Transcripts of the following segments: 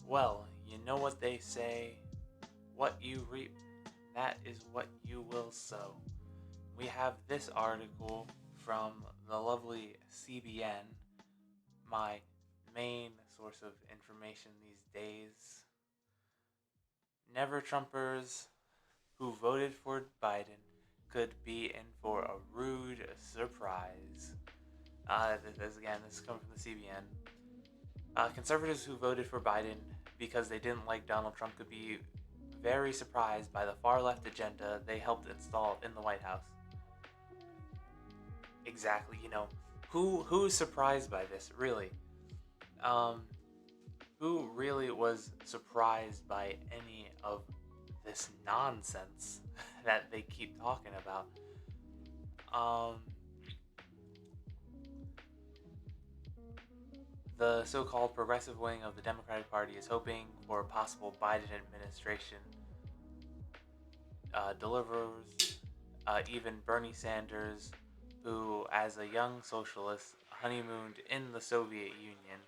Well, you know what they say, what you reap, that is what you will sow. We have this article from the lovely CBN, my main source of information these days. Never Trumpers who voted for Biden could be in for a rude surprise. This is coming from the CBN. Conservatives who voted for Biden because they didn't like Donald Trump could be very surprised by the far left agenda they helped install in the White House. Exactly, who's surprised by this, really? Um, who really was surprised by any of this nonsense that they keep talking about? Um, the so-called progressive wing of the Democratic Party is hoping for a possible Biden administration delivers. Even Bernie Sanders, who, as a young socialist, honeymooned in the Soviet Union,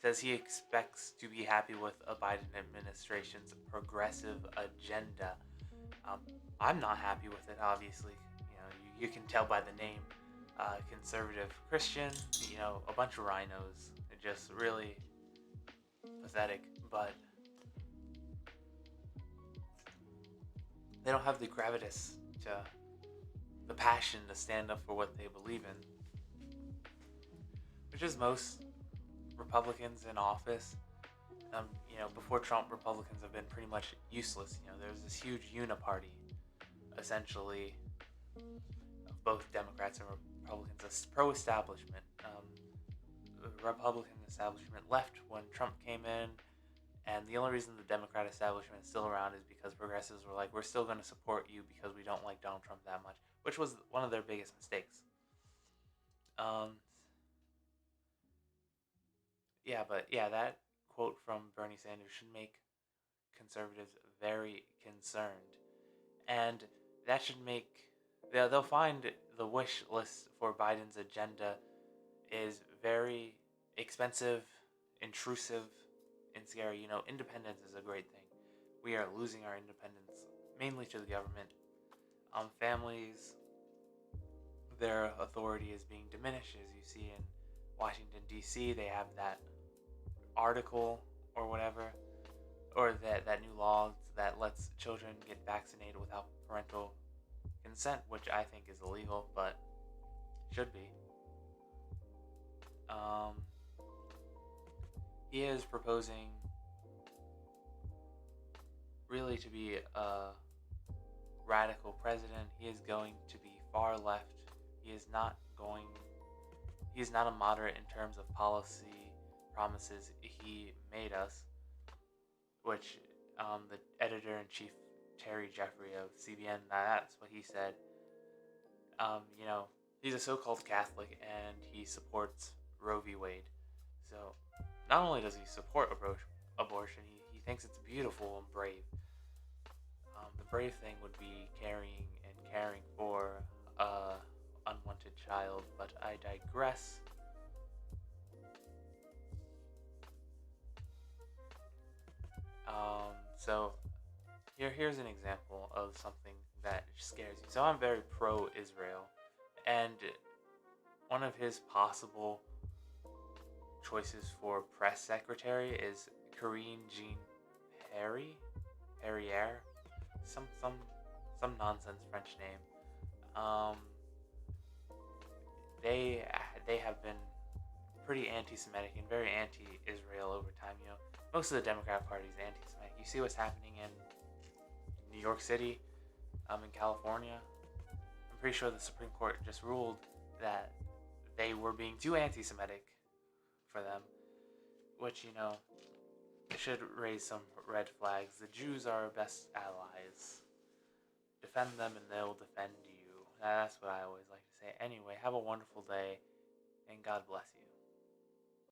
says he expects to be happy with a Biden administration's progressive agenda. Um, I'm not happy with it, obviously. You can tell by the name. Conservative Christian, a bunch of rhinos. Just really pathetic, but they don't have the gravitas to the passion to stand up for what they believe in, which is most Republicans in office. Before Trump, Republicans have been pretty much useless. There's this huge uniparty, essentially, of both Democrats and Republicans, a pro-establishment. The Republican establishment left when Trump came in, and the only reason the Democrat establishment is still around is because progressives were like, we're still going to support you because we don't like Donald Trump that much, which was one of their biggest mistakes. Um, that quote from Bernie Sanders should make conservatives very concerned, and that should make they'll find the wish list for Biden's agenda is very expensive, intrusive, and scary. Independence is a great thing. We are losing our independence mainly to the government. Families, their authority is being diminished, as you see in Washington D.C. They have that article or whatever, or that new law that lets children get vaccinated without parental consent, which I think is illegal, but should be. Um, he is proposing really to be a radical president. He is going to be far left. He is not going. He is not a moderate in terms of policy promises he made us, which the editor-in-chief Terry Jeffrey of CBN, that's what he said. He's a so-called Catholic and he supports Roe v. Wade. So not only does he support abortion, he thinks it's beautiful and brave. The brave thing would be carrying and caring for a unwanted child, but I digress. So here's an example of something that scares you. So I'm very pro-Israel, and one of his possible choices for press secretary is Karine Jean Perrier, some nonsense French name. Um, they have been pretty anti-Semitic and very anti-Israel over time. Most of the Democrat Party is anti-Semitic. You see what's happening in New York City, in California. I'm pretty sure the Supreme Court just ruled that they were being too anti-Semitic for them, which it should raise some red flags. The Jews are our best allies. Defend them and they'll defend you. That's what I always like to say. Anyway, have a wonderful day and God bless you.